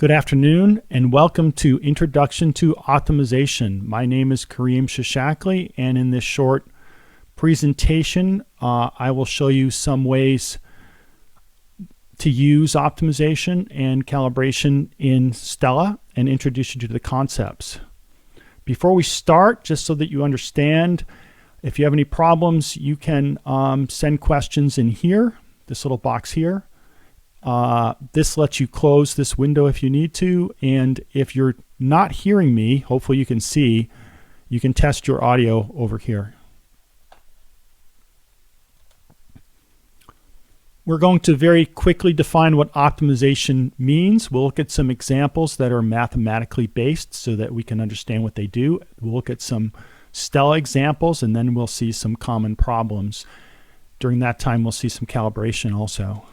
Good afternoon and welcome to Introduction to Optimization. My name is Kareem Shashakli, and in this short presentation I will show you some ways to use optimization and calibration in Stella and introduce you to the concepts. Before we start, just so that you understand, if you have any problems, you can send questions in here, this little box here. This lets you close this window if you need to, and if you're not hearing me, hopefully you can see, you can test your audio over here. We're going to very quickly define what optimization means. We'll look at some examples that are mathematically based so that we can understand what they do. We'll look at some Stella examples, and then we'll see some common problems. During that time, we'll see some calibration also.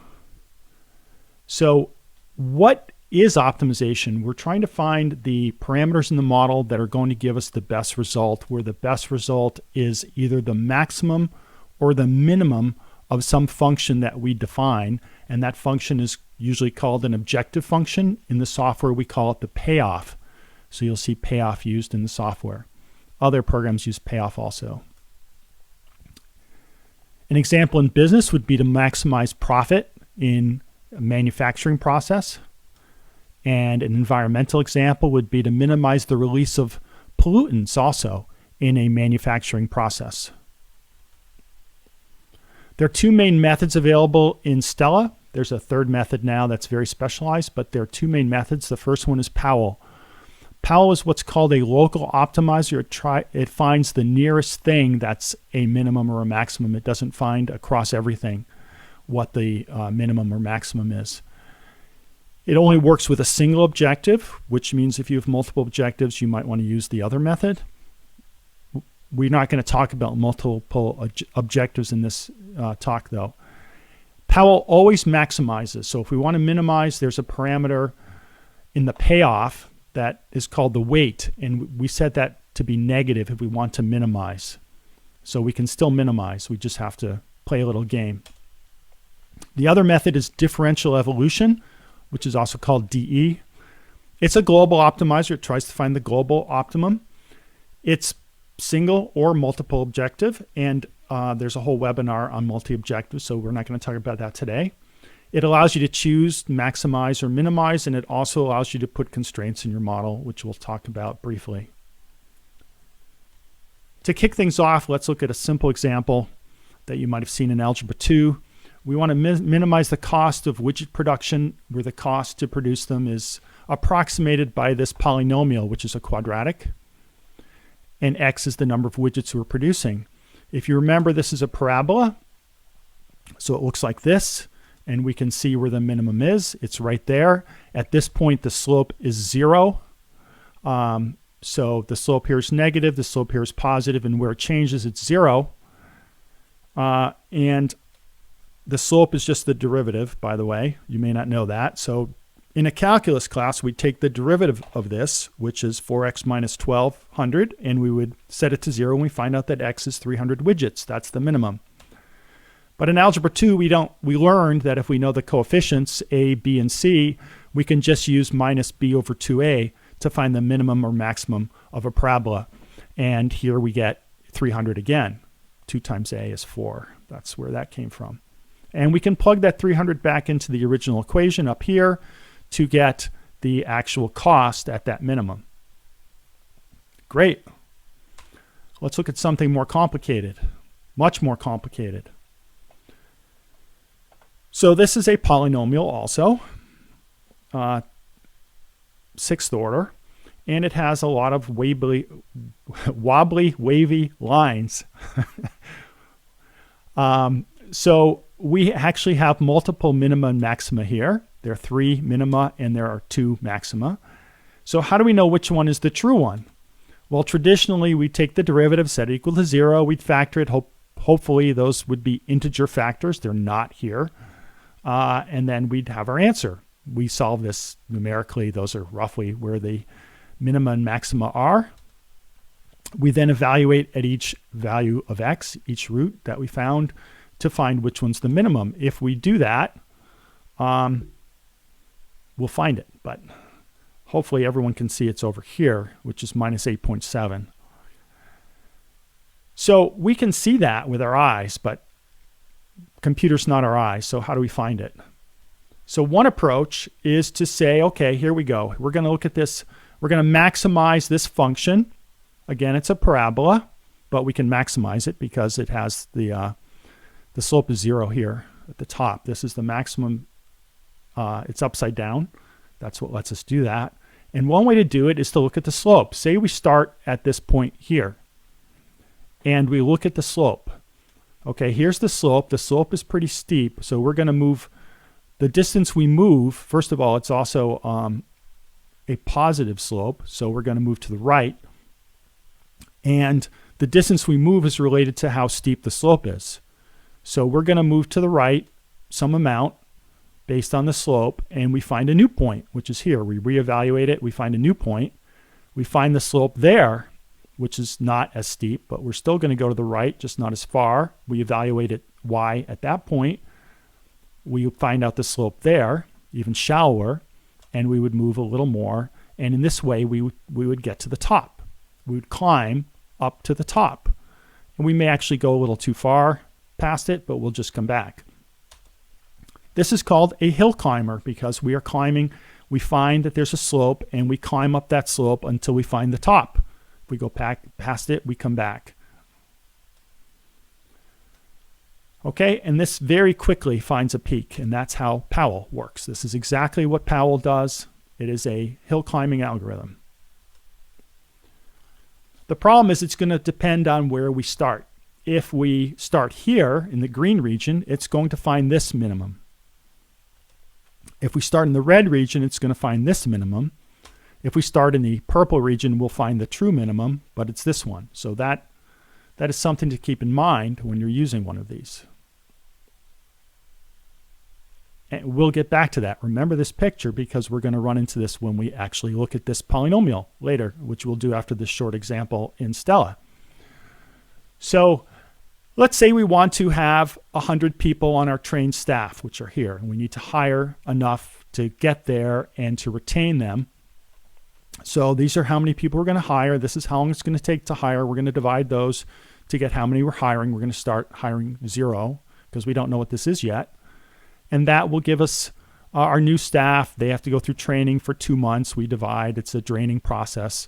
So what is optimization? We're trying to find the parameters in the model that are going to give us the best result, where the best result is either the maximum or the minimum of some function that we define, and that function is usually called an objective function. In the software, we call it the payoff. So you'll see payoff used in the software. Other programs use payoff also. An example in business would be to maximize profit in a manufacturing process, and an environmental example would be to minimize the release of pollutants also in a manufacturing process. There are two main methods available in Stella. There's a third method now that's very specialized, but there are two main methods. The first one is Powell. Powell is what's called a local optimizer. It finds the nearest thing that's a minimum or a maximum. It doesn't find across everything what the minimum or maximum is. It only works with a single objective, which means if you have multiple objectives, you might want to use the other method. We're not going to talk about multiple objectives in this talk, though. Powell always maximizes. So if we want to minimize, there's a parameter in the payoff that is called the weight, and we set that to be negative if we want to minimize. So we can still minimize. We just have to play a little game. The other method is differential evolution, which is also called DE. It's a global optimizer. It tries to find the global optimum. It's single or multiple objective, and there's a whole webinar on multi-objective, so we're not going to talk about that today. It allows you to choose, maximize, or minimize, and it also allows you to put constraints in your model, which we'll talk about briefly. To kick things off, let's look at a simple example that you might have seen in Algebra 2. We want to minimize the cost of widget production, where the cost to produce them is approximated by this polynomial, which is a quadratic, and x is the number of widgets we're producing. If you remember, this is a parabola, so it looks like this, and we can see where the minimum is. It's right there. At this point, the slope is 0. So the slope here is negative, the slope here is positive, and where it changes, it's 0. And the slope is just the derivative, by the way. You may not know that. So in a calculus class, we'd take the derivative of this, which is 4x minus 1200, and we would set it to 0, and we find out that x is 300 widgets. That's the minimum. But in Algebra 2, we learned that if we know the coefficients, a, b, and c, we can just use minus b over 2a to find the minimum or maximum of a parabola. And here we get 300 again. 2 times a is 4. That's where that came from. And we can plug that 300 back into the original equation up here to get the actual cost at that minimum. Great. Let's look at something more complicated, much more complicated. So this is a polynomial also, 6th order, and it has a lot of wobbly, wavy lines. So we actually have multiple minima and maxima here. There are 3 minima and there are 2 maxima. So how do we know which one is the true one? Well, traditionally, we take the derivative, set it equal to 0. We'd factor it. Hopefully, those would be integer factors. They're not here. And then we'd have our answer. We solve this numerically. Those are roughly where the minima and maxima are. We then evaluate at each value of x, each root that we found, to find which one's the minimum. If we do that, we'll find it. But Hopefully everyone can see it's over here, which is minus 8.7. So we can see that with our eyes, but computer's not our eyes, so how do we find it? So one approach is to say, okay, here we go. We're going to look at this. We're going to maximize this function. Again, it's a parabola, but we can maximize it because it has the slope is 0 here at the top. This is the maximum. It's upside down. That's what lets us do that. And one way to do it is to look at the slope. Say we start at this point here, and we look at the slope. Okay, here's the slope. The slope is pretty steep, so we're going to move. The distance we move, first of all, it's also a positive slope, so we're going to move to the right. And the distance we move is related to how steep the slope is. So we're going to move to the right some amount based on the slope, and we find a new point, which is here. We reevaluate it. We find a new point. We find the slope there, which is not as steep, but we're still going to go to the right, just not as far. We evaluate it y at that point. We find out the slope there, even shallower, and we would move a little more. And in this way, we would get to the top. We would climb up to the top. And we may actually go a little too far past it, but we'll just come back. This is called a hill climber because we are climbing. We find that there's a slope, and we climb up that slope until we find the top. If we go past it, we come back. Okay, and this very quickly finds a peak, and that's how Powell works. This is exactly what Powell does. It is a hill climbing algorithm. The problem is it's going to depend on where we start. If we start here in the green region, it's going to find this minimum. If we start in the red region, it's going to find this minimum. If we start in the purple region, we'll find the true minimum, but it's this one. So that is something to keep in mind when you're using one of these. And we'll get back to that. Remember this picture because we're going to run into this when we actually look at this polynomial later, which we'll do after this short example in Stella. So let's say we want to have 100 people on our trained staff, which are here, and we need to hire enough to get there and to retain them. So these are how many people we're going to hire. This is how long it's going to take to hire. We're going to divide those to get how many we're hiring. We're going to start hiring 0 because we don't know what this is yet. And that will give us our new staff. They have to go through training for 2 months. We divide. It's a draining process.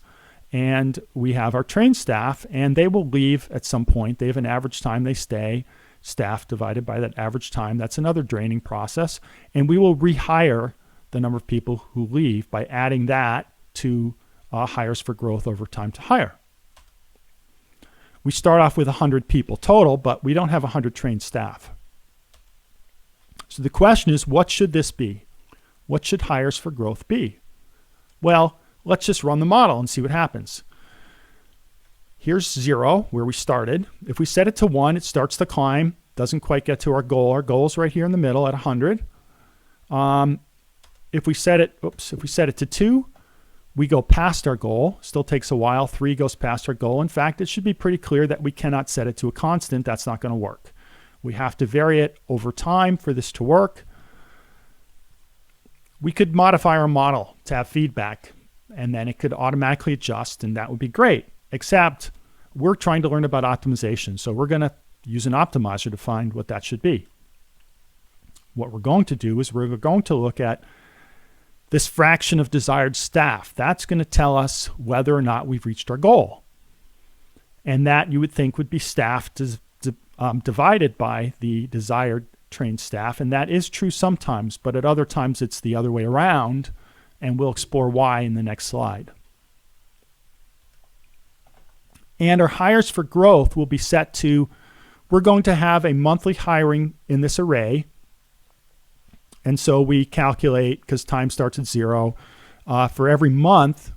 And we have our trained staff, and they will leave at some point. They have an average time they stay. Staff divided by that average time. That's another draining process. And we will rehire the number of people who leave by adding that to hires for growth over time to hire. We start off with 100 people total, but we don't have 100 trained staff. So the question is, what should this be? What should hires for growth be? Well, let's just run the model and see what happens. Here's 0, where we started. If we set it to 1, it starts to climb, doesn't quite get to our goal. Our goal is right here in the middle at 100. If we set it to 2, we go past our goal. Still takes a while. 3 goes past our goal. In fact, it should be pretty clear that we cannot set it to a constant. That's not going to work. We have to vary it over time for this to work. We could modify our model to have feedback, and then it could automatically adjust, and that would be great. Except we're trying to learn about optimization, so we're going to use an optimizer to find what that should be. What we're going to do is we're going to look at this fraction of desired staff. That's going to tell us whether or not we've reached our goal. And that you would think would be staff divided by the desired trained staff. And that is true sometimes, but at other times it's the other way around. And we'll explore why in the next slide. And our hires for growth will be set to, we're going to have a monthly hiring in this array. And so we calculate, because time starts at 0, for every month,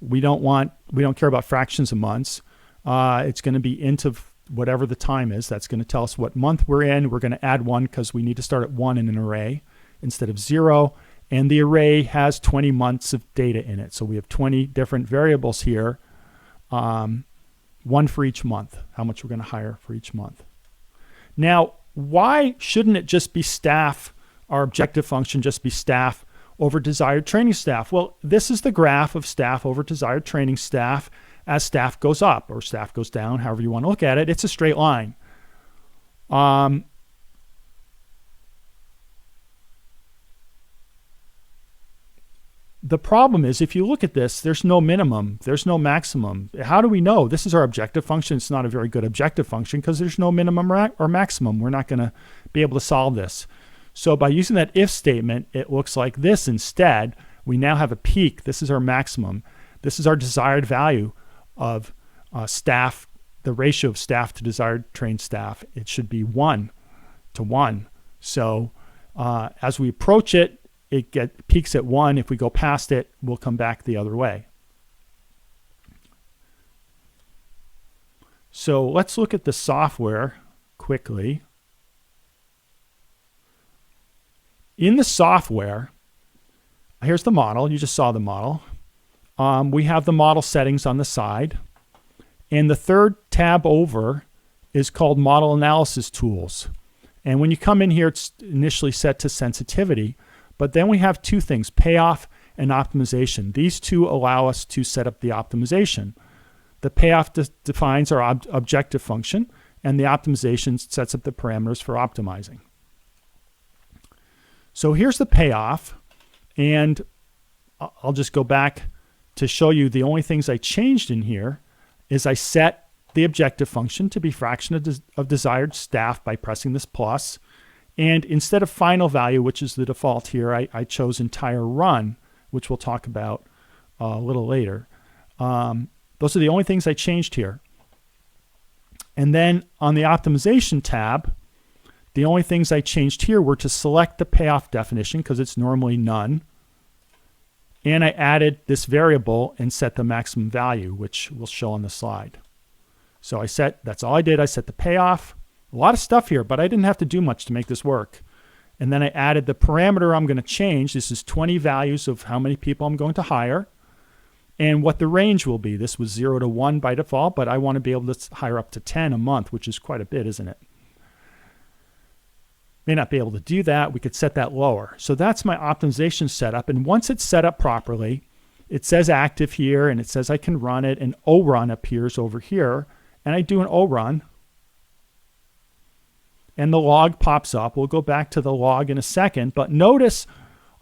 we don't care about fractions of months. It's going to be into whatever the time is. That's going to tell us what month we're in. We're going to add 1 because we need to start at 1 in an array instead of 0. And the array has 20 months of data in it. So we have 20 different variables here, 1 for each month, how much we're going to hire for each month. Now, why shouldn't it just be staff, our objective function just be staff, over desired training staff. Well, this is the graph of staff over desired training staff as staff goes up or staff goes down, however you want to look at it. It's a straight line. The problem is, if you look at this, there's no minimum, there's no maximum. How do we know? This is our objective function. It's not a very good objective function because there's no minimum or maximum. We're not going to be able to solve this. So by using that if statement, it looks like this instead. We now have a peak. This is our maximum. This is our desired value of staff, the ratio of staff to desired trained staff. It should be 1 to 1. So as we approach it, it peaks at 1. If we go past it, we'll come back the other way. So let's look at the software quickly. In the software, here's the model. You just saw the model. We have the model settings on the side. And the third tab over is called Model Analysis Tools. And when you come in here, it's initially set to sensitivity. But then we have two things, payoff and optimization. These two allow us to set up the optimization. The payoff defines our objective function, and the optimization sets up the parameters for optimizing. So here's the payoff, and I'll just go back to show you the only things I changed in here is I set the objective function to be fraction of desired staff by pressing this plus. And instead of final value, which is the default here, I chose entire run, which we'll talk about a little later. Those are the only things I changed here. And then on the optimization tab, the only things I changed here were to select the payoff definition because it's normally none. And I added this variable and set the maximum value, which we'll show on the slide. So that's all I did. I set the payoff. A lot of stuff here, but I didn't have to do much to make this work. And then I added the parameter I'm going to change. This is 20 values of how many people I'm going to hire and what the range will be. This was 0 to 1 by default, but I want to be able to hire up to 10 a month, which is quite a bit, isn't it? May not be able to do that. We could set that lower. So that's my optimization setup. And once it's set up properly, it says active here, and it says I can run it, and O-run appears over here. And I do an O-run. And the log pops up. We'll go back to the log in a second. But notice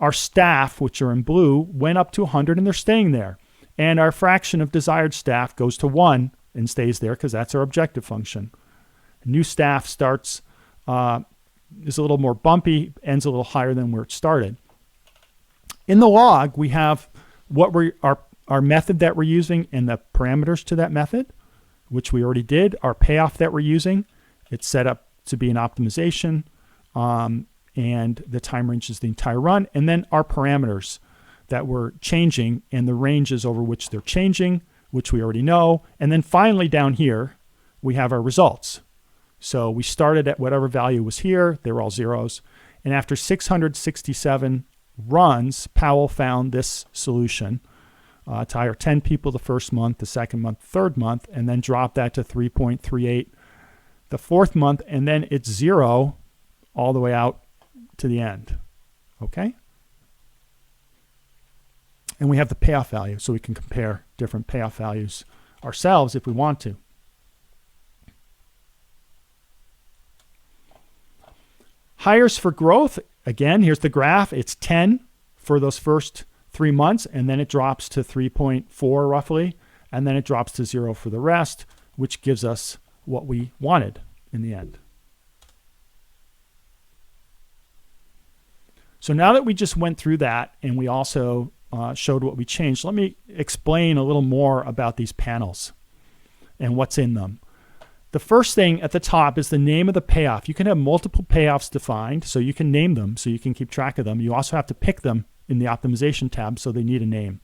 our staff, which are in blue, went up to 100 and they're staying there. And our fraction of desired staff goes to 1 and stays there because that's our objective function. New staff starts, is a little more bumpy, ends a little higher than where it started. In the log, we have what our method that we're using and the parameters to that method, which we already did. Our payoff that we're using, it's set up to be an optimization, and the time range is the entire run, and then our parameters that we're changing and the ranges over which they're changing, which we already know, and then finally down here we have our results. So we started at whatever value was here, they were all zeros, and after 667 runs, Powell found this solution to hire 10 people the first month, the second month, third month, and then drop that to 3.38 the fourth month, and then it's 0 all the way out to the end. Okay? And we have the payoff value, so we can compare different payoff values ourselves if we want to. Hires for growth, again, here's the graph. It's 10 for those first 3 months, and then it drops to 3.4 roughly, and then it drops to 0 for the rest, which gives us what we wanted in the end. So now that we just went through that and we also showed what we changed, let me explain a little more about these panels and what's in them. The first thing at the top is the name of the payoff. You can have multiple payoffs defined, so you can name them so you can keep track of them. You also have to pick them in the optimization tab, so they need a name.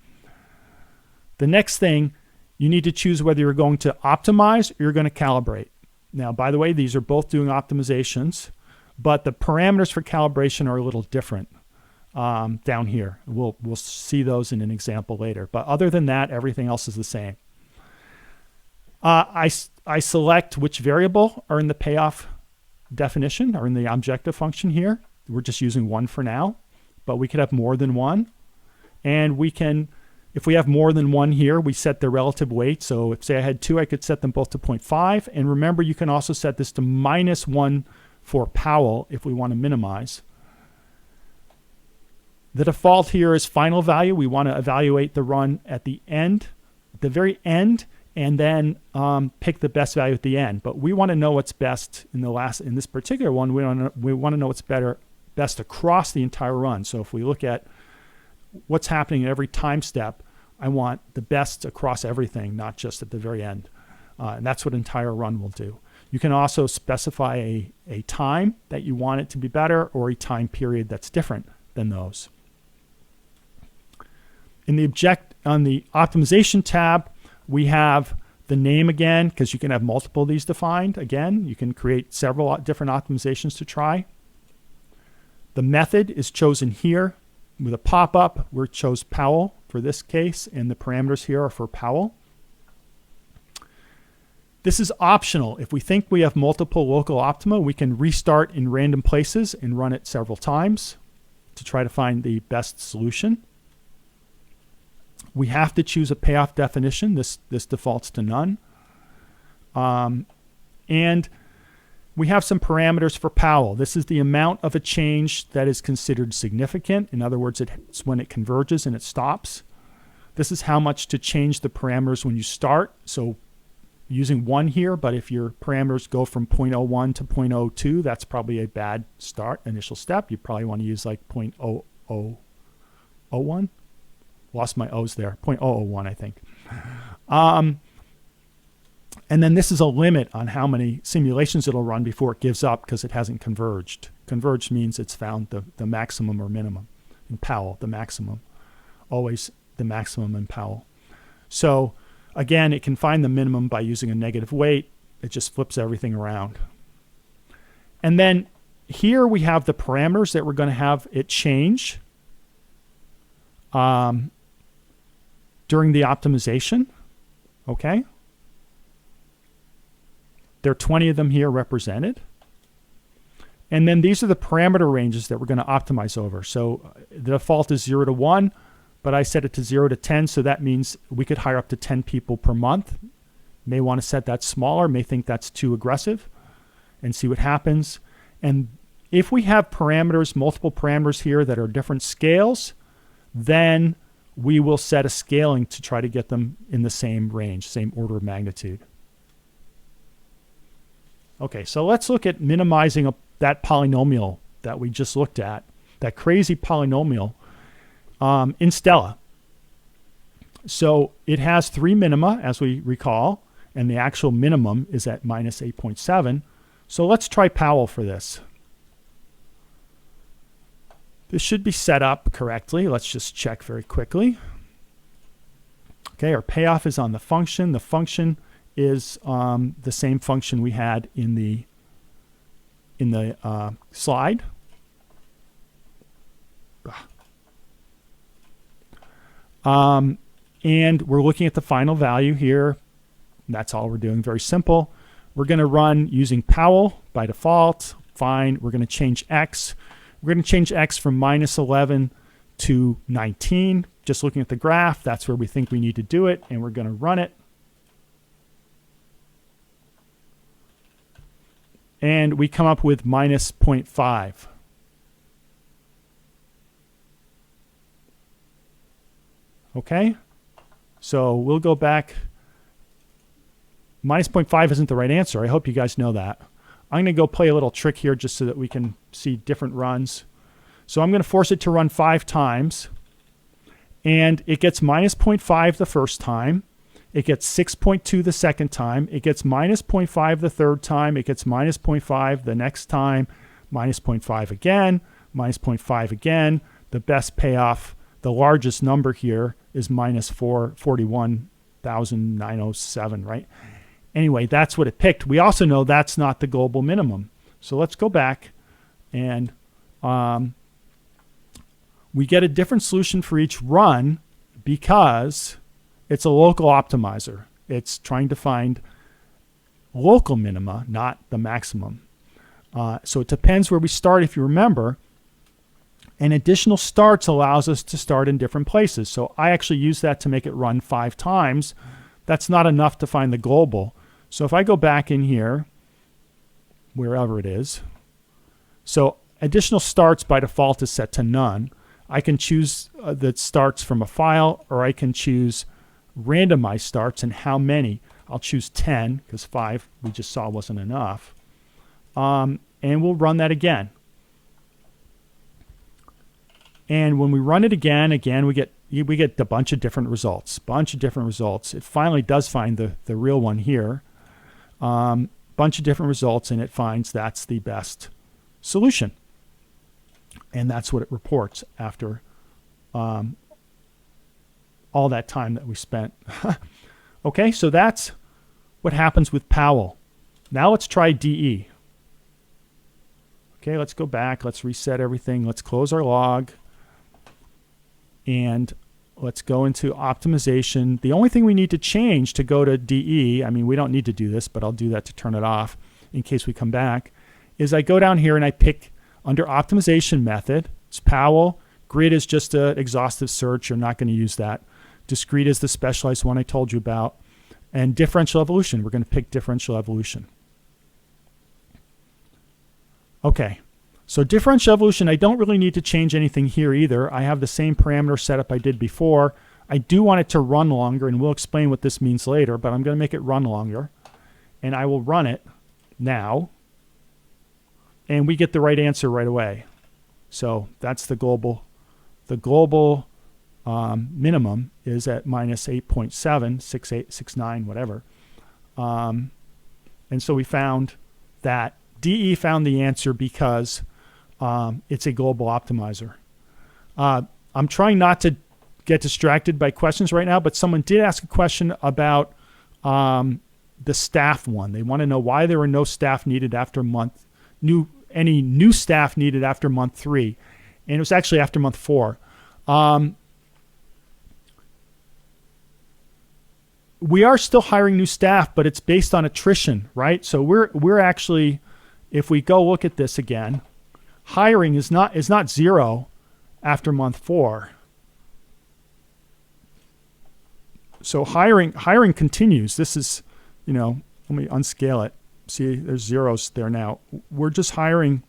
The next thing, you need to choose whether you're going to optimize or you're going to calibrate. Now, by the way, these are both doing optimizations, but the parameters for calibration are a little different down here. We'll see those in an example later. But other than that, everything else is the same. I select which variable are in the payoff definition or in the objective function here. We're just using one for now. but we could have more than one. And we can, if we have more than one here, we set the relative weight. So if say I had 2, I could set them both to 0.5. And remember, you can also set this to -1 for Powell if we want to minimize. The default here is final value. We want to evaluate the run at the end, the very end, and then pick the best value at the end. But we want to know what's best in this particular one. We want to know what's best across the entire run. So if we look at what's happening at every time step, I want the best across everything, not just at the very end. And that's what entire run will do. You can also specify a time that you want it to be better, or a time period that's different than those. On the optimization tab, we have the name again, because you can have multiple of these defined. Again, you can create several different optimizations to try. The method is chosen here with a pop-up. We chose Powell for this case, and the parameters here are for Powell. This is optional. If we think we have multiple local optima, we can restart in random places and run it several times to try to find the best solution. We have to choose a payoff definition. This defaults to none. And we have some parameters for Powell. This is the amount of a change that is considered significant. In other words, it's when it converges and it stops. This is how much to change the parameters when you start. So using 1 here, but if your parameters go from 0.01 to 0.02, that's probably a bad initial step. You probably want to use like 0.0001. Lost my O's there. 0.001, I think. And then this is a limit on how many simulations it'll run before it gives up because it hasn't converged. Converged means it's found the maximum or minimum. In Powell, the maximum. Always the maximum in Powell. So again, it can find the minimum by using a negative weight. It just flips everything around. And then here we have the parameters that we're going to have it change during the optimization. Okay. There are 20 of them here represented. And then these are the parameter ranges that we're going to optimize over. So the default is 0 to 1, but I set it to 0 to 10, so that means we could hire up to 10 people per month. May want to set that smaller, may think that's too aggressive, and see what happens. And if we have parameters, multiple parameters here that are different scales, then we will set a scaling to try to get them in the same range, same order of magnitude. Okay, so let's look at minimizing that polynomial that we just looked at, that crazy polynomial in Stella. So it has 3 minima, as we recall, and the actual minimum is at minus 8.7. So let's try Powell for this. This should be set up correctly. Let's just check very quickly. Okay, our payoff is on the function. The function is the same function we had in the slide. And we're looking at the final value here. That's all we're doing. Very simple. We're going to run using Powell by default. Fine. We're going to change x. We're going to change x from minus 11 to 19. Just looking at the graph, that's where we think we need to do it, and we're going to run it. And we come up with minus 0.5. Okay, so we'll go back. Minus 0.5 isn't the right answer. I hope you guys know that. I'm going to go play a little trick here just so that we can see different runs. So I'm going to force it to run 5 times. And it gets minus 0.5 the first time. It gets 6.2 the second time. It gets minus 0.5 the third time. It gets minus 0.5 the next time. Minus 0.5 again. Minus 0.5 again. The best payoff, the largest number here, is minus 41,907, right? Anyway, that's what it picked. We also know that's not the global minimum. So let's go back and we get a different solution for each run because it's a local optimizer. It's trying to find local minima, not the maximum. So it depends where we start. If you remember, And additional starts allows us to start in different places. So I actually use that to make it run 5 times. That's not enough to find the global. So if I go back in here, wherever it is, so additional starts by default is set to none. I can choose that starts from a file, or I can choose randomized starts and how many. I'll choose 10 because 5 we just saw wasn't enough. And we'll run that again. And when we run it again, we get a bunch of different results. It finally does find the real one here. Bunch of different results, and it finds that's the best solution. And that's what it reports after all that time that we spent. Okay, so that's what happens with Powell. Now let's try DE. Okay, let's go back. Let's reset everything. Let's close our log. And let's go into optimization. The only thing we need to change to go to DE, I mean, we don't need to do this, but I'll do that to turn it off in case we come back, is I go down here and I pick under optimization method. It's Powell. Grid is just an exhaustive search. You're not going to use that. Discrete is the specialized one I told you about. And differential evolution. We're going to pick differential evolution. Okay. So differential evolution, I don't really need to change anything here either. I have the same parameter setup I did before. I do want it to run longer, and we'll explain what this means later, but I'm going to make it run longer. And I will run it now. And we get the right answer right away. So that's the global. The global minimum is at minus 8.7, 68, 69, whatever. And so we found that DE found the answer because it's a global optimizer. I'm trying not to get distracted by questions right now, but someone did ask a question about the staff one. They want to know why there were no staff needed after any new staff needed after month 3. And it was actually after month 4. We are still hiring new staff, but it's based on attrition, right? So we're actually, if we go look at this again, hiring is not 0 after month 4. So hiring continues. This is, let me unscale it. See, there's zeros there now. We're just hiring.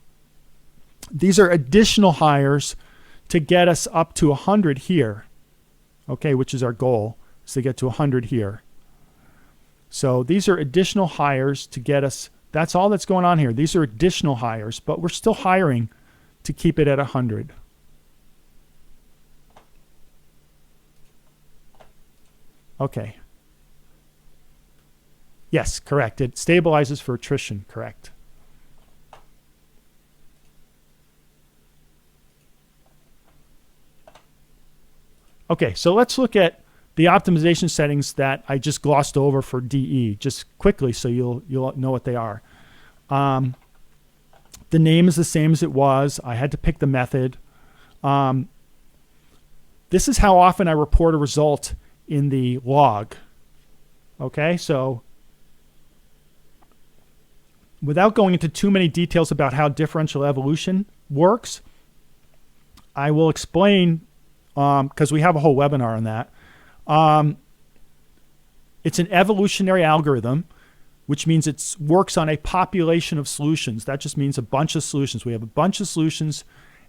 These are additional hires to get us up to 100 here, okay, which is our goal, is to get to 100 here. So these are additional hires to get us. That's all that's going on here. These are additional hires, but we're still hiring to keep it at 100. Okay. Yes, correct. It stabilizes for attrition, correct. Okay, so let's look at the optimization settings that I just glossed over for DE, just quickly so you'll know what they are. The name is the same as it was. I had to pick the method. This is how often I report a result in the log. Okay, so without going into too many details about how differential evolution works, I will explain, because we have a whole webinar on that. It's an evolutionary algorithm, which means it works on a population of solutions. That just means a bunch of solutions. We have a bunch of solutions,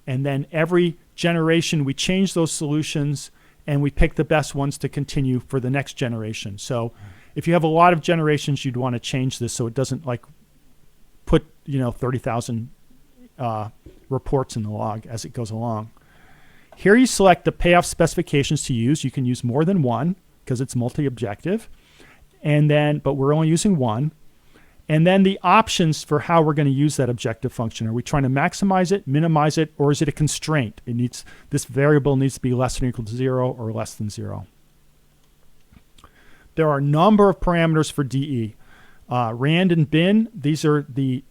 and then every generation we change those solutions, and we pick the best ones to continue for the next generation. So if you have a lot of generations, you'd want to change this so it doesn't like put 30,000 reports in the log as it goes along. Here you select the payoff specifications to use. You can use more than one because it's multi-objective. But we're only using one. And then the options for how we're going to use that objective function. Are we trying to maximize it, minimize it, or is it a constraint? This variable needs to be less than or equal to 0 or less than 0. There are a number of parameters for DE. Rand and bin, these are the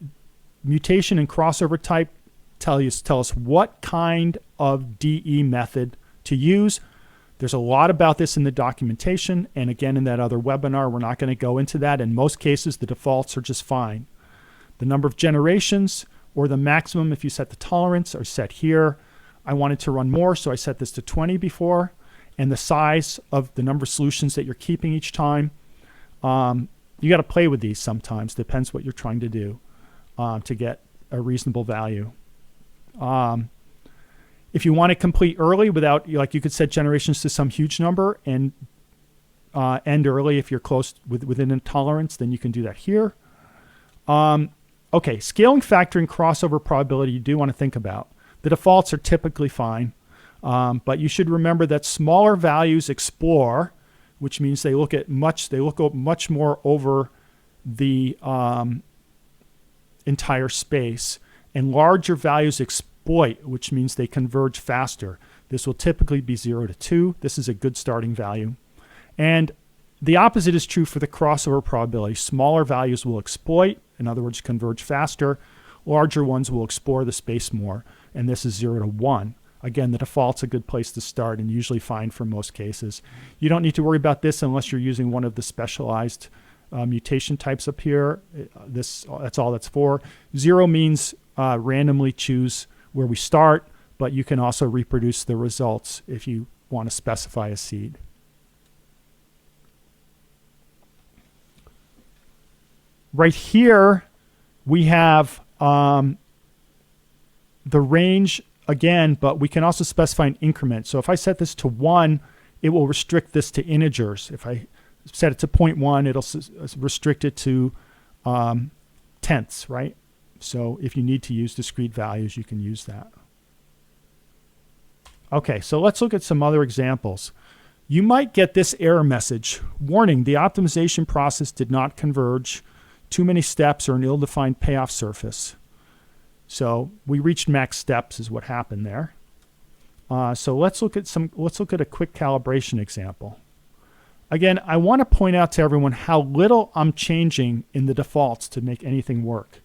mutation and crossover type. Tell us what kind of DE method to use. There's a lot about this in the documentation, and again in that other webinar. We're not going to go into that. In most cases, the defaults are just fine. The number of generations or the maximum, if you set the tolerance, are set here. I wanted to run more, so I set this to 20 before. And the size of the number of solutions that you're keeping each time, you got to play with these sometimes. Depends what you're trying to do to get a reasonable value. If you want to complete early without, like you could set generations to some huge number and end early if you're close within a tolerance, then you can do that here. Okay, scaling factor and crossover probability you do want to think about. The defaults are typically fine, but you should remember that smaller values explore, which means they look much more over the entire space, and larger values exploit, which means they converge faster. This will typically be 0 to 2. This is a good starting value. And the opposite is true for the crossover probability. Smaller values will exploit, in other words, converge faster. Larger ones will explore the space more, and this is 0 to 1. Again, the default's a good place to start and usually fine for most cases. You don't need to worry about this unless you're using one of the specialized mutation types up here. That's all that's for. 0 means randomly choose where we start, but you can also reproduce the results if you want to specify a seed. Right here, we have the range again, but we can also specify an increment. So if I set this to 1, it will restrict this to integers. If I set it to 0.1, it'll restrict it to tenths, right? So if you need to use discrete values, you can use that. Okay, so let's look at some other examples. You might get this error message. Warning, the optimization process did not converge. Too many steps or an ill-defined payoff surface. So we reached max steps is what happened there. So let's look at a quick calibration example. Again, I want to point out to everyone how little I'm changing in the defaults to make anything work.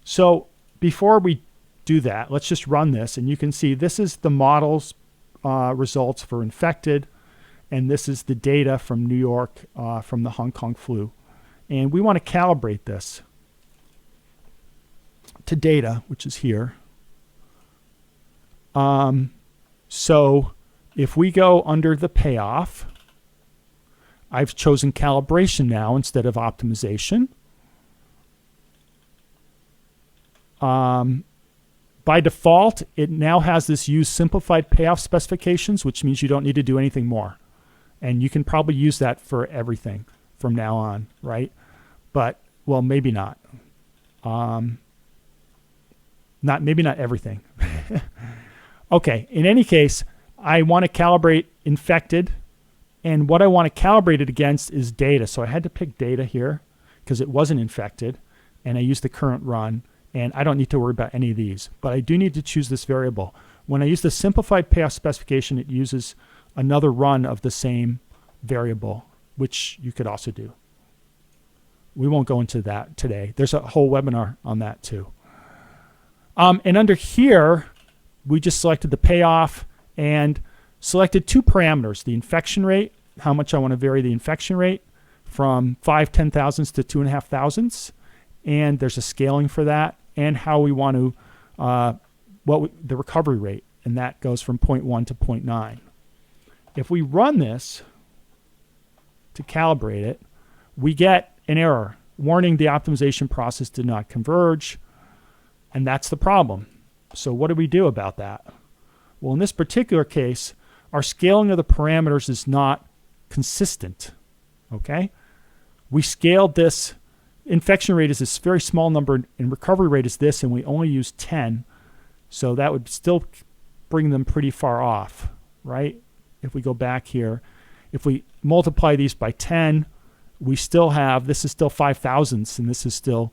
So before we do that, let's just run this, and you can see this is the model's results for infected, and this is the data from New York from the Hong Kong flu. And we want to calibrate this to data, which is here. So if we go under the payoff, I've chosen calibration now instead of optimization. By default, it now has this use simplified payoff specifications, which means you don't need to do anything more. And you can probably use that for everything from now on, right? But, well, maybe not. Maybe not everything. Okay, in any case, I want to calibrate infected, and what I want to calibrate it against is data. So I had to pick data here because it wasn't infected, and I used the current run, and I don't need to worry about any of these, but I do need to choose this variable. When I use the simplified payoff specification, it uses another run of the same variable, which you could also do. We won't go into that today. There's a whole webinar on that too. And under here, we just selected the payoff and selected two parameters, the infection rate, how much I want to vary the infection rate from 5 10,000ths to 2.5 thousandths. And there's a scaling for that, and how we want to, the recovery rate, and that goes from 0.1 to 0.9. If we run this to calibrate it, we get an error. Warning, the optimization process did not converge, and that's the problem. So what do we do about that? Well, in this particular case, our scaling of the parameters is not consistent, okay? We scaled this. Infection rate is this very small number, and recovery rate is this, and we only use 10. So that would still bring them pretty far off, right? If we go back here, if we multiply these by 10, we still have, this is still 5 thousandths, and this is still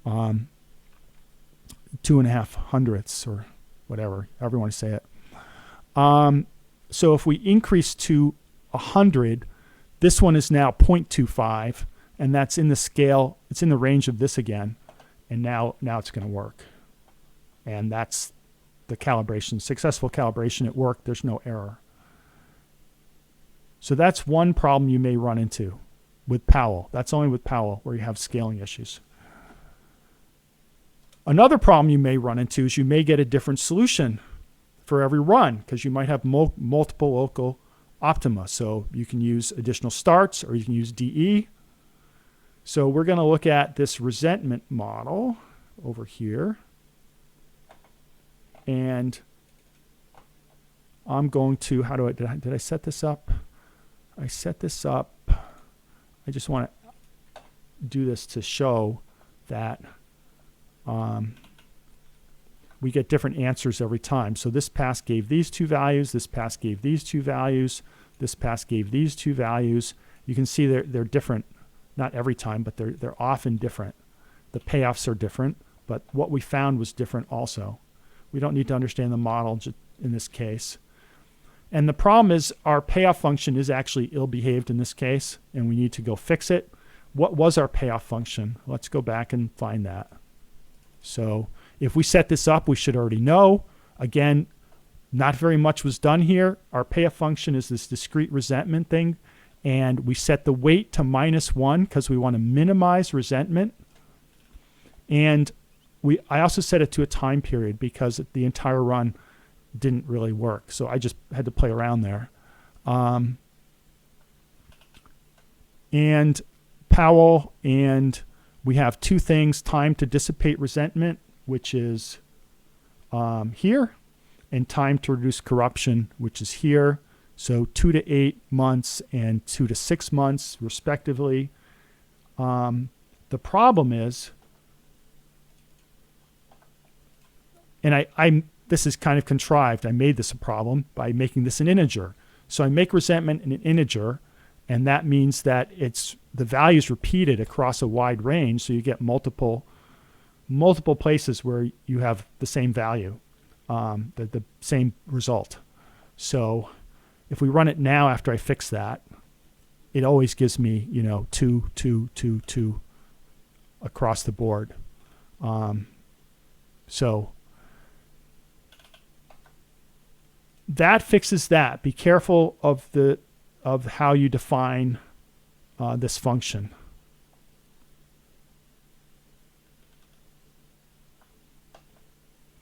2.5 hundredths, or whatever, however you want to say it. So if we increase to 100, this one is now 0.25, and that's in the scale, it's in the range of this again, and now it's going to work. And that's the calibration, successful calibration. It worked, there's no error. So that's one problem you may run into with Powell. That's only with Powell where you have scaling issues. Another problem you may run into is you may get a different solution for every run because you might have multiple local optima. So you can use additional starts or you can use DE. So we're going to look at this resentment model over here. And I'm going to, did I set this up? I set this up. I just want to do this to show that we get different answers every time. So this pass gave these two values, this pass gave these two values, this pass gave these two values. You can see they're different, not every time, but they're often different. The payoffs are different, but what we found was different also. We don't need to understand the model in this case. And the problem is our payoff function is actually ill-behaved in this case, and we need to go fix it. What was our payoff function? Let's go back and find that. So if we set this up, we should already know. Again, not very much was done here. Our payoff function is this discrete resentment thing, and we set the weight to -1 because we want to minimize resentment. And I also set it to a time period because the entire run didn't really work. So I just had to play around there. And Powell, and we have two things: time to dissipate resentment, which is here, and time to reduce corruption, which is here. So 2 to 8 months and 2 to 6 months, respectively. The problem is, and this is kind of contrived. I made this a problem by making this an integer. So I make resentment an integer, and that means that the value is repeated across a wide range, so you get multiple places where you have the same value, the same result. So if we run it now after I fix that, it always gives me 2, 2, 2, 2 across the board. So that fixes that. Be careful of how you define this function.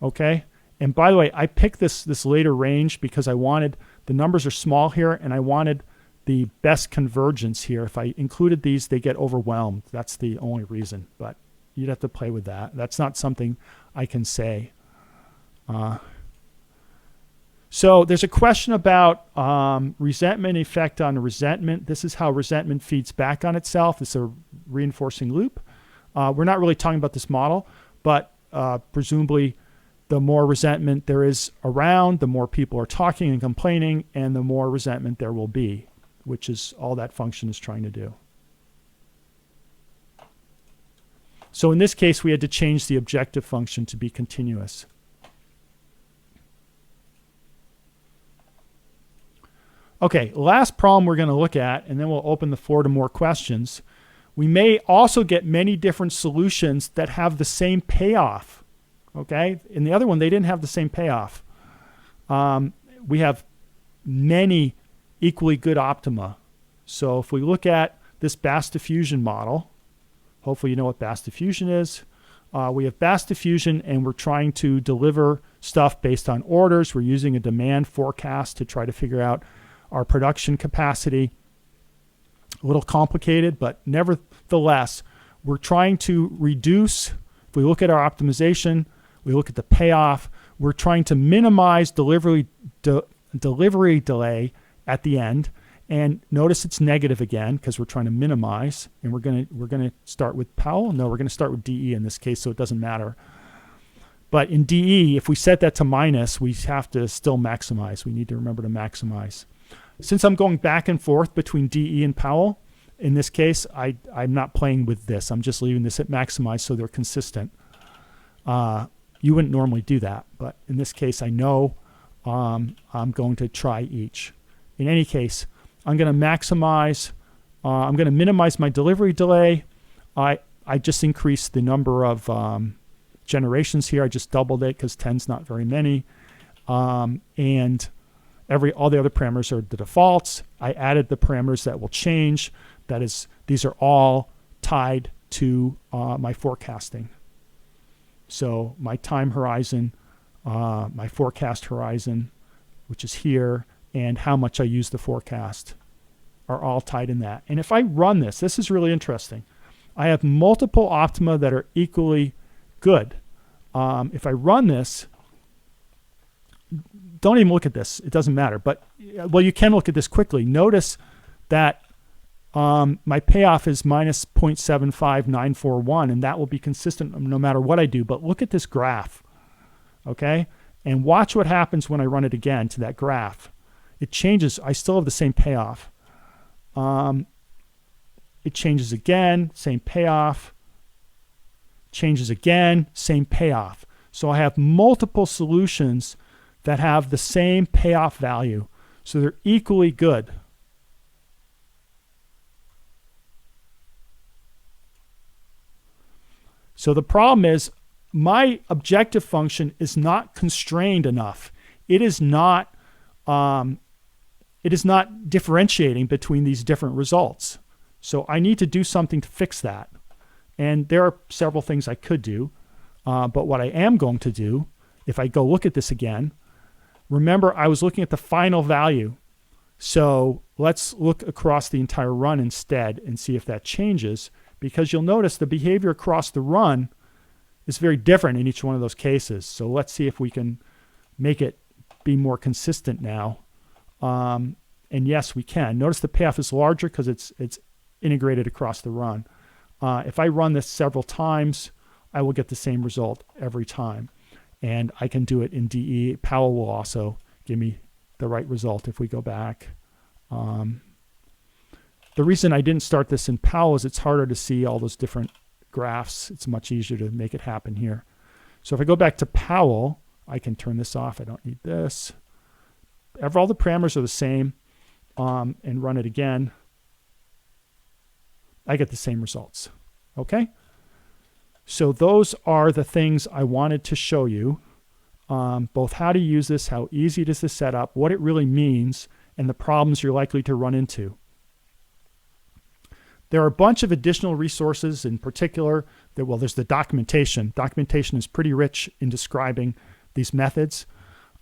Okay, and by the way, I picked this later range because I wanted, the numbers are small here, and I wanted the best convergence here. If I included these, they get overwhelmed. That's the only reason, but you'd have to play with that. That's not something I can say. So there's a question about resentment effect on resentment. This is how resentment feeds back on itself. It's a reinforcing loop. We're not really talking about this model, but presumably the more resentment there is around, the more people are talking and complaining, and the more resentment there will be, which is all that function is trying to do. So in this case, we had to change the objective function to be continuous. Okay, last problem we're going to look at, and then we'll open the floor to more questions. We may also get many different solutions that have the same payoff. Okay, in the other one, they didn't have the same payoff. We have many equally good optima. So if we look at this Bass diffusion model, hopefully you know what Bass diffusion is. We have Bass diffusion, and we're trying to deliver stuff based on orders. We're using a demand forecast to try to figure out our production capacity. A little complicated, but nevertheless, we're trying to reduce. If we look at our optimization, we look at the payoff, we're trying to minimize delivery delay at the end. And notice it's negative again because we're trying to minimize. And we're gonna start with Powell. No, we're gonna start with DE in this case, so it doesn't matter. But in DE, if we set that to minus, we have to still maximize. We need to remember to maximize. Since I'm going back and forth between DE and Powell, in this case, I'm not playing with this. I'm just leaving this at maximize so they're consistent. You wouldn't normally do that, but in this case, I know I'm going to try each. In any case, I'm going to maximize. I'm going to minimize my delivery delay. I just increased the number of generations here. I just doubled it because 10's not very many. And all the other parameters are the defaults. I added the parameters that will change. That is, these are all tied to my forecasting. So my time horizon, my forecast horizon, which is here, and how much I use the forecast are all tied in that. And if I run this, this is really interesting. I have multiple optima that are equally good. If I run this, don't even look at this. It doesn't matter. But, well, you can look at this quickly. Notice that my payoff is minus 0.75941, and that will be consistent no matter what I do. But look at this graph, okay? And watch what happens when I run it again to that graph. It changes. I still have the same payoff. It changes again, same payoff. Changes again, same payoff. So I have multiple solutions that have the same payoff value. So they're equally good. So the problem is my objective function is not constrained enough. It is not differentiating between these different results. So I need to do something to fix that. And there are several things I could do. But what I am going to do, if I go look at this again, remember I was looking at the final value. So let's look across the entire run instead and see if that changes, because you'll notice the behavior across the run is very different in each one of those cases. So let's see if we can make it be more consistent now. And yes, we can. Notice the payoff is larger because it's integrated across the run. If I run this several times, I will get the same result every time. And I can do it in DE. Powell will also give me the right result if we go back. The reason I didn't start this in Powell is it's harder to see all those different graphs. It's much easier to make it happen here. So if I go back to Powell, I can turn this off. I don't need this. All the parameters are the same, and run it again. I get the same results. Okay? So those are the things I wanted to show you, both how to use this, how easy it is to set up, what it really means, and the problems you're likely to run into. There are a bunch of additional resources. In particular, there's the documentation. Documentation is pretty rich in describing these methods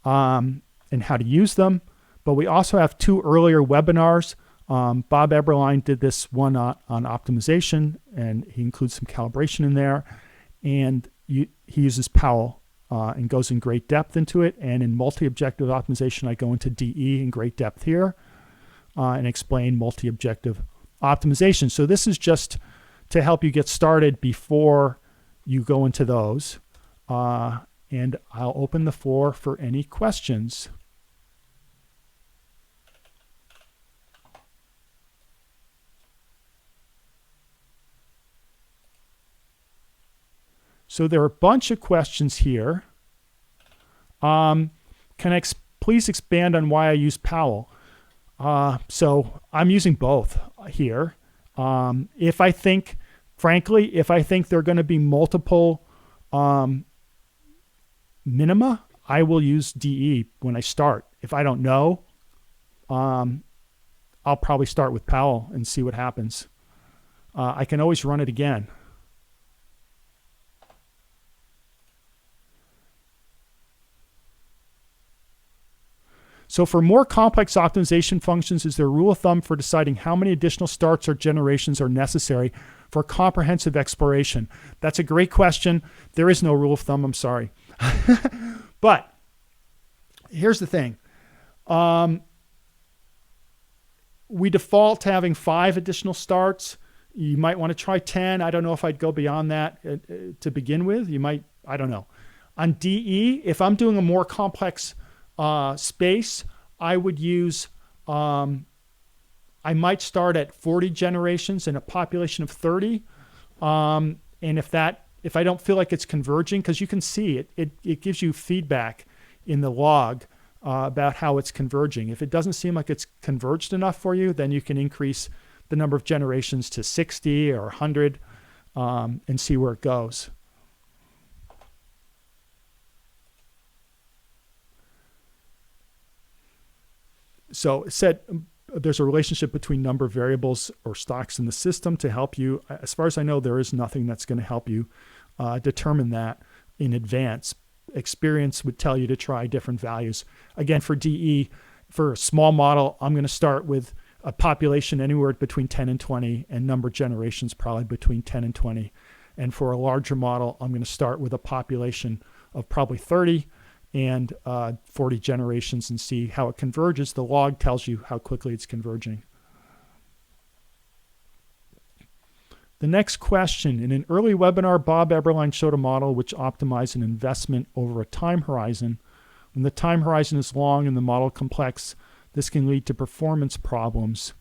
and how to use them. But we also have 2 earlier webinars. Bob Eberlein did this one on optimization, and he includes some calibration in there. And he uses Powell and goes in great depth into it. And in multi-objective optimization, I go into DE in great depth here and explain multi-objective optimization. So this is just to help you get started before you go into those. And I'll open the floor for any questions. So there are a bunch of questions here. Can I please expand on why I use Powell? So I'm using both here. If I think, frankly, if I think there are going to be multiple minima, I will use DE when I start. If I don't know, I'll probably start with Powell and see what happens. I can always run it again. So for more complex optimization functions, is there a rule of thumb for deciding how many additional starts or generations are necessary for comprehensive exploration? That's a great question. There is no rule of thumb, I'm sorry. But here's the thing. We default to having 5 additional starts. You might want to try 10. I don't know if I'd go beyond that to begin with. You might, I don't know. On DE, if I'm doing a more complex space, I would use, I might start at 40 generations in a population of 30. And if I don't feel like it's converging, because you can see it gives you feedback in the log about how it's converging. If it doesn't seem like it's converged enough for you, then you can increase the number of generations to 60 or 100 and see where it goes. So it said there's a relationship between number of variables or stocks in the system to help you. As far as I know, there is nothing that's going to help you determine that. in advance. Experience would tell you to try different values. Again, for DE, for a small model, I'm going to start with a population anywhere between 10 and 20, and number of generations probably between 10 and 20. And for a larger model, I'm going to start with a population of probably 30 and 40 generations and see how it converges. The log tells you how quickly it's converging. The next question, in an early webinar, Bob Eberlein showed a model which optimized an investment over a time horizon. When the time horizon is long and the model complex, this can lead to performance problems.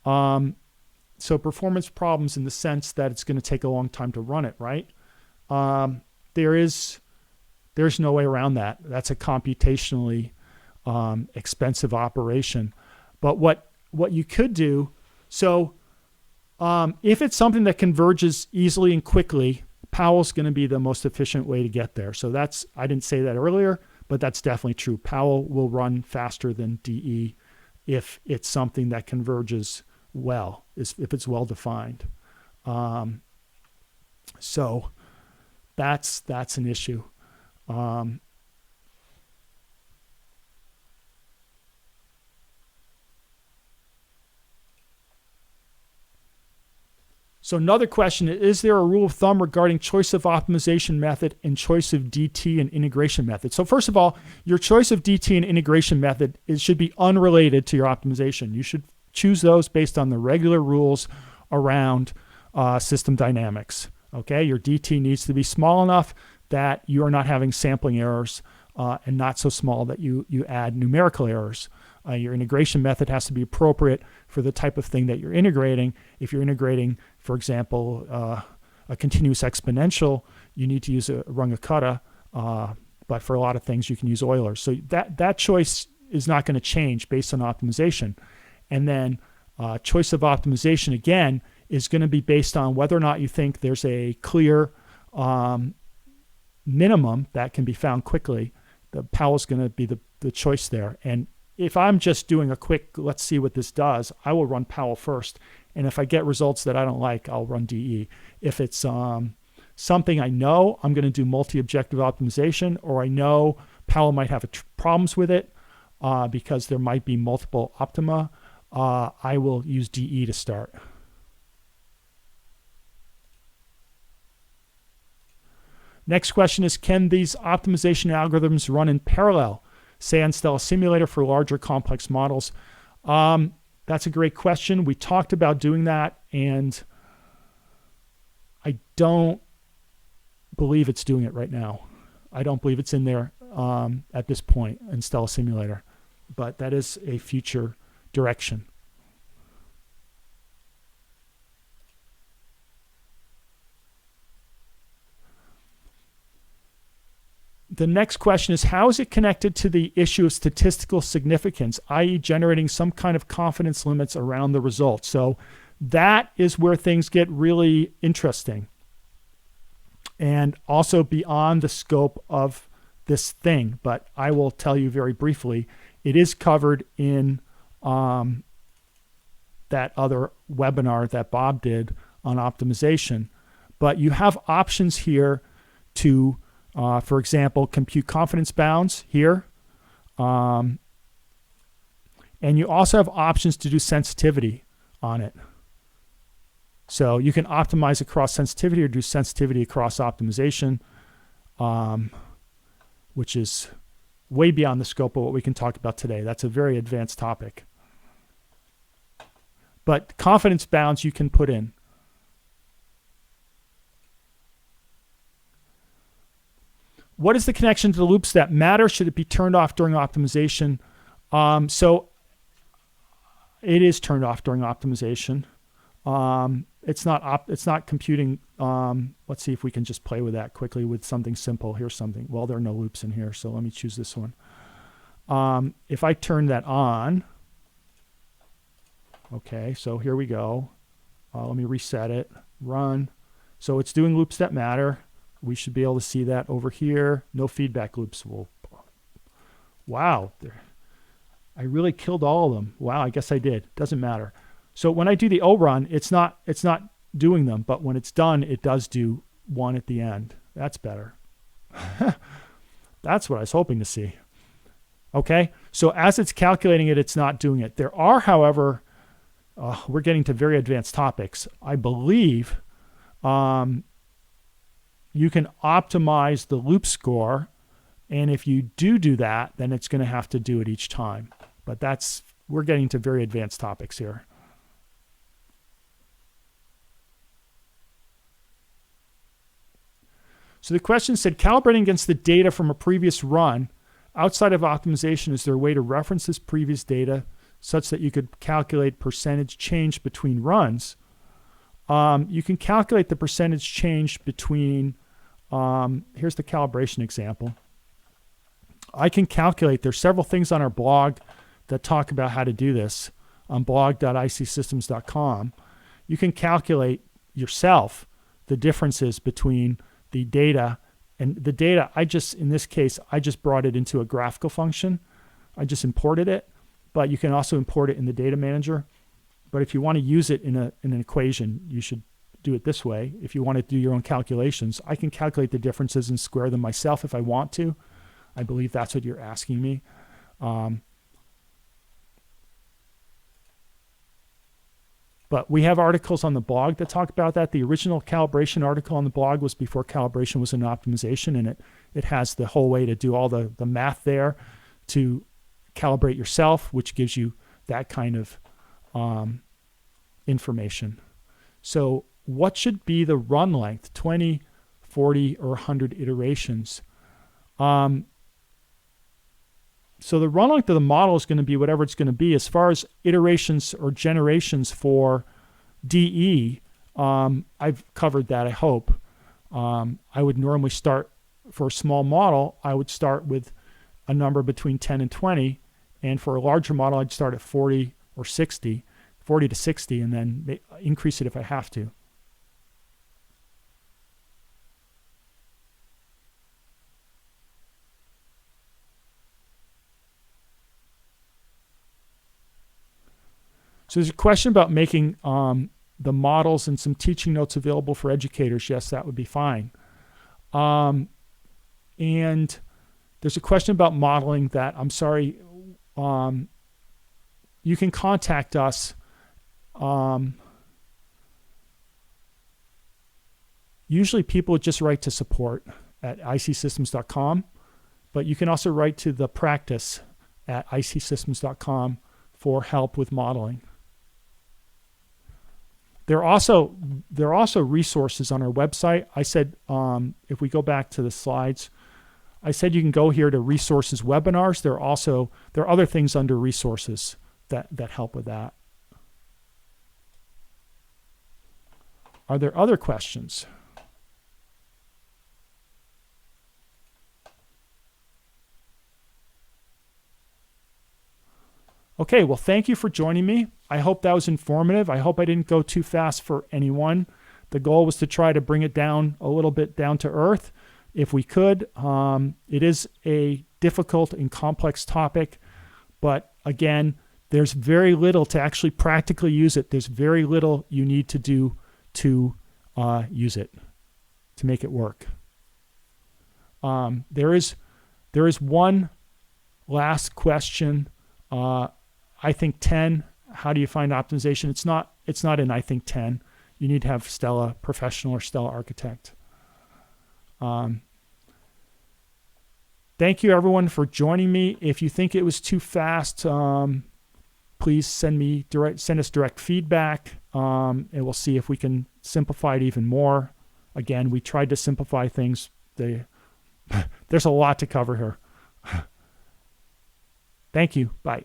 So performance problems in the sense that it's going to take a long time to run it, right? There's no way around that. That's a computationally expensive operation. But what you could do, so if it's something that converges easily and quickly, Powell's going to be the most efficient way to get there. So that's, I didn't say that earlier, but that's definitely true. Powell will run faster than DE if it's something that converges well, if it's well defined. So that's an issue. So another question, is there a rule of thumb regarding choice of optimization method and choice of DT and integration method? So first of all, your choice of DT and integration method should be unrelated to your optimization. You should choose those based on the regular rules around system dynamics. Okay, your DT needs to be small enough that you are not having sampling errors and not so small that you add numerical errors. Your integration method has to be appropriate for the type of thing that you're integrating. If you're integrating, for example, a continuous exponential, you need to use a Runge-Kutta, but for a lot of things you can use Euler. So that choice is not going to change based on optimization. And then choice of optimization, again, is going to be based on whether or not you think there's a clear minimum that can be found quickly. The Powell's going to be the choice there. And if I'm just doing a quick, let's see what this does, I will run Powell first. And if I get results that I don't like, I'll run DE. If it's something I know, I'm going to do multi-objective optimization, or I know Powell might have problems with it because there might be multiple optima, I will use DE to start. Next question is, can these optimization algorithms run in parallel, say on Stella Simulator for larger complex models? That's a great question. We talked about doing that, and I don't believe it's doing it right now. I don't believe it's in there at this point in Stella Simulator, but that is a future direction. The next question is, how is it connected to the issue of statistical significance, i.e. generating some kind of confidence limits around the results? So that is where things get really interesting and also beyond the scope of this thing. But I will tell you very briefly, it is covered in that other webinar that Bob did on optimization. But you have options here to for example, compute confidence bounds here. And you also have options to do sensitivity on it. So you can optimize across sensitivity or do sensitivity across optimization, which is way beyond the scope of what we can talk about today. That's a very advanced topic. But confidence bounds you can put in. What is the connection to the loops that matter? Should it be turned off during optimization? So it is turned off during optimization. It's not computing. Let's see if we can just play with that quickly with something simple. Here's something. Well, there are no loops in here, so let me choose this one. If I turn that on, okay, so here we go. Let me reset it. Run. So it's doing loops that matter. We should be able to see that over here. No feedback loops. Well, wow, I really killed all of them. Wow, I guess I did. Doesn't matter. So when I do the O run, it's not doing them, but when it's done, it does do one at the end. That's better. That's what I was hoping to see. Okay, so as it's calculating it, it's not doing it. There are, however, we're getting to very advanced topics. I believe you can optimize the loop score, and if you do that, then it's going to have to do it each time. But we're getting to very advanced topics here. So the question said, calibrating against the data from a previous run, outside of optimization, is there a way to reference this previous data such that you could calculate percentage change between runs? You can calculate the percentage change between, here's the calibration example. I can calculate, there's several things on our blog that talk about how to do this on blog.icsystems.com. You can calculate yourself the differences between the data, and the data, in this case, I just brought it into a graphical function. I just imported it, but you can also import it in the data manager. But if you want to use it in an equation, you should do it this way. If you want to do your own calculations, I can calculate the differences and square them myself if I want to. I believe that's what you're asking me. But we have articles on the blog that talk about that. The original calibration article on the blog was before calibration was an optimization, and it has the whole way to do all the math there to calibrate yourself, which gives you that kind of information. So what should be the run length, 20, 40, or 100 iterations? So the run length of the model is going to be whatever it's going to be. As far as iterations or generations for DE, I've covered that, I hope. I would normally start, for a small model, I would start with a number between 10 and 20. And for a larger model, I'd start at 40 or 60, 40 to 60, and then increase it if I have to. So there's a question about making the models and some teaching notes available for educators. Yes, that would be fine. And there's a question about modeling that, I'm sorry, you can contact us. Usually people just write to support at icsystems.com, but you can also write to the practice at icsystems.com for help with modeling. There are also resources on our website. I said, if we go back to the slides, I said you can go here to resources webinars. There are other things under resources that help with that. Are there other questions? Okay, well, thank you for joining me. I hope that was informative. I hope I didn't go too fast for anyone. The goal was to try to bring it down a little bit down to earth if we could. It is a difficult and complex topic, but again, there's very little to actually practically use it. There's very little you need to do to use it, to make it work. There is one last question. I think 10, how do you find optimization? It's not in I think 10. You need to have Stella Professional or Stella Architect. Thank you everyone for joining me. If you think it was too fast, please send us direct feedback, and we'll see if we can simplify it even more. Again, we tried to simplify things. There's a lot to cover here. Thank you. Bye.